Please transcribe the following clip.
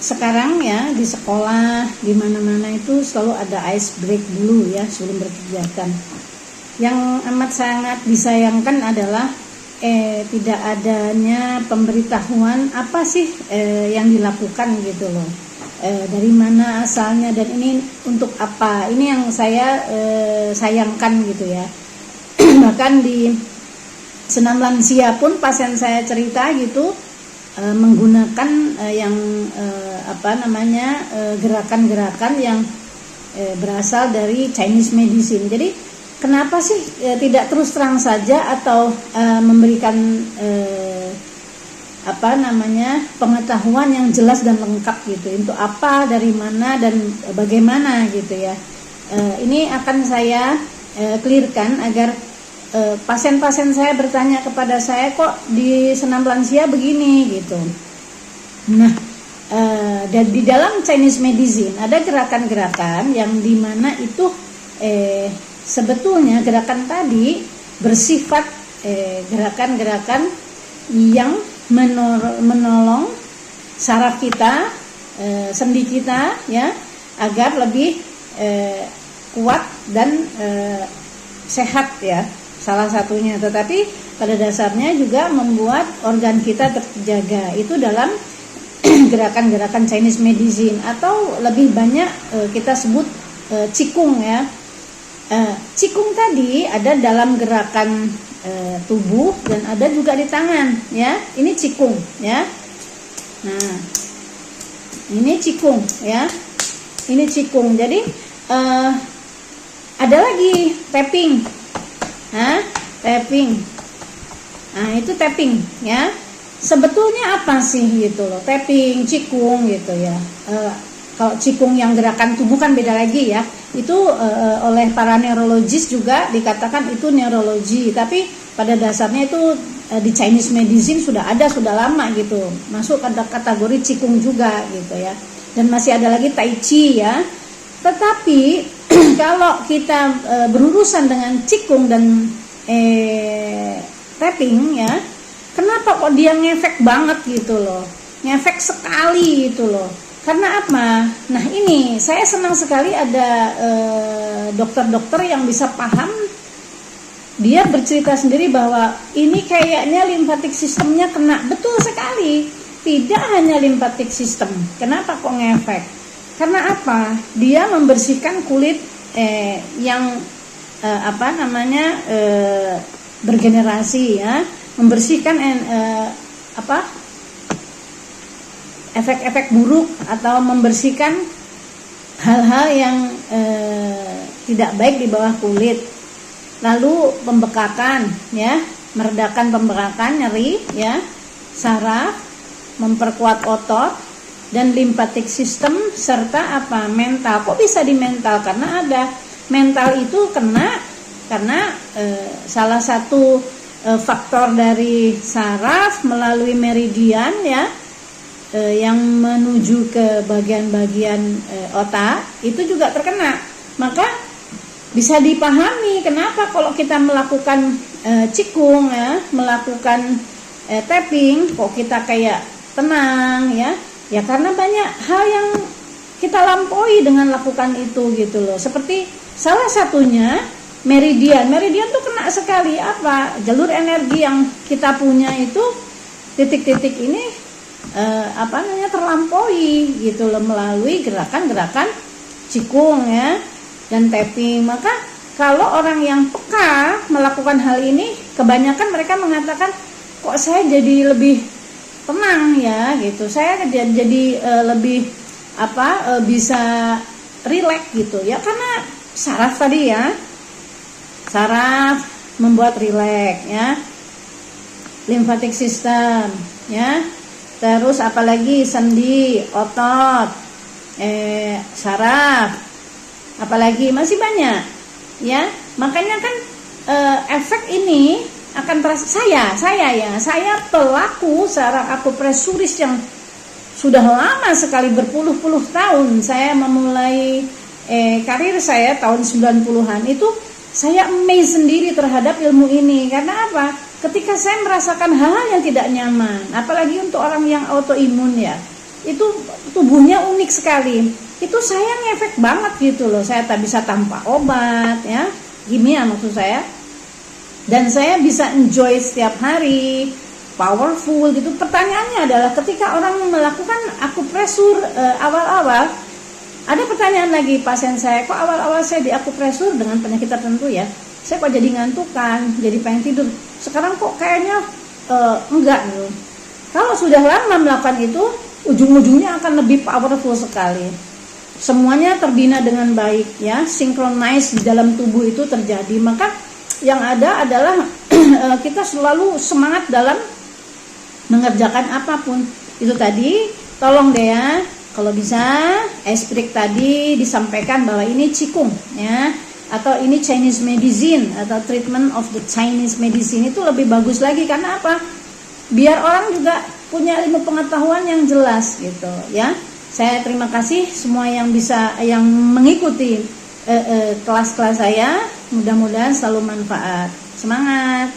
sekarang ya di sekolah di mana-mana itu selalu ada ice break dulu ya sebelum berkegiatan. Yang amat sangat disayangkan adalah tidak adanya pemberitahuan apa sih yang dilakukan gitu loh. Dari mana asalnya dan ini untuk apa? Ini yang saya sayangkan gitu ya. Bahkan di senam lansia pun pasien saya cerita gitu menggunakan yang gerakan-gerakan yang berasal dari Chinese medicine. Jadi kenapa sih tidak terus terang saja atau memberikan pengetahuan yang jelas dan lengkap gitu untuk apa, dari mana dan bagaimana gitu ya. Ini akan saya clearkan agar pasien-pasien saya bertanya kepada saya, kok di senam lansia begini gitu. Nah, dan di dalam Chinese medicine ada gerakan-gerakan yang dimana itu sebetulnya gerakan tadi bersifat gerakan-gerakan yang menolong saraf kita, sendi kita ya, agar lebih kuat dan sehat ya, salah satunya. Tetapi pada dasarnya juga membuat organ kita terjaga. Itu dalam gerakan-gerakan Chinese medicine atau lebih banyak kita sebut Qigong ya. Qigong tadi ada dalam gerakan tubuh dan ada juga di tangan ya. Ini Qigong ya. Nah, ini Qigong ya. Ini Qigong. Jadi ada lagi tapping. Tapping. Nah, itu tapping ya. Sebetulnya apa sih gitu loh, tapping, Qigong gitu ya. Kalau Qigong yang gerakan tubuh kan beda lagi ya. Itu oleh para neurologis juga dikatakan itu neurologi, tapi pada dasarnya itu di Chinese medicine sudah lama gitu. Masuk pada kategori Qigong juga gitu ya. Dan masih ada lagi Tai Chi ya. Tetapi kalau kita berurusan dengan Qigong dan tapping ya, kenapa kok dia ngefek banget gitu loh, ngefek sekali gitu loh. Karena apa? Nah ini saya senang sekali ada dokter-dokter yang bisa paham. Dia bercerita sendiri bahwa ini kayaknya limfatik sistemnya kena. Betul sekali. Tidak hanya limfatik sistem. Kenapa kok ngefek? Karena apa? Dia membersihkan kulit yang bergenerasi ya, membersihkan efek-efek buruk atau membersihkan hal-hal yang tidak baik di bawah kulit. Lalu pembekakan ya, meredakan pembekakan, nyeri ya, saraf, memperkuat otot dan limfatik sistem serta mental. Kok bisa di mental? Karena ada mental itu kena karena salah satu faktor dari saraf melalui meridian ya, yang menuju ke bagian-bagian otak itu juga terkena. Maka bisa dipahami kenapa kalau kita melakukan Qigong ya, melakukan tapping kok kita kayak tenang ya. Ya karena banyak hal yang kita lampaui dengan lakukan itu gitu loh. Seperti salah satunya meridian tuh kena sekali apa? Jalur energi yang kita punya itu titik-titik ini terlampaui gitu loh melalui gerakan-gerakan Qigong ya dan tapping. Maka kalau orang yang peka melakukan hal ini, kebanyakan mereka mengatakan kok saya jadi lebih tenang ya gitu. Saya jadi lebih bisa rileks gitu ya, karena saraf tadi ya. Saraf membuat rileks ya. Limfatik sistem ya. Terus apalagi sendi, otot, saraf, apalagi masih banyak ya. Makanya kan efek ini akan terasa. Saya pelaku seorang akupresuris yang sudah lama sekali, berpuluh-puluh tahun. Saya memulai karir saya tahun 90-an itu. Saya amazed sendiri terhadap ilmu ini. Karena apa? Ketika saya merasakan hal-hal yang tidak nyaman, apalagi untuk orang yang autoimun ya, itu tubuhnya unik sekali. Itu saya ngefek banget gitu loh. Saya tak bisa tanpa obat ya, kimia maksud saya. Dan saya bisa enjoy setiap hari, powerful gitu. Pertanyaannya adalah ketika orang melakukan akupresur awal-awal, ada pertanyaan lagi pasien saya, kok awal-awal saya di akupresur dengan penyakit tertentu ya, saya kok jadi ngantukan, jadi pengen tidur. Sekarang kok kayaknya enggak gitu. Kalau sudah lama melakukan itu, ujung-ujungnya akan lebih powerful sekali. Semuanya terbina dengan baik ya, synchronize di dalam tubuh itu terjadi. Maka yang ada adalah kita selalu semangat dalam mengerjakan apapun. Itu tadi, tolong deh ya, kalau bisa Esprit tadi disampaikan bahwa ini Qigong ya, atau ini Chinese medicine atau treatment of the Chinese medicine, itu lebih bagus lagi. Karena apa? Biar orang juga punya ilmu pengetahuan yang jelas gitu ya. Saya terima kasih semua yang mengikuti kelas-kelas saya. Mudah-mudahan selalu manfaat. Semangat.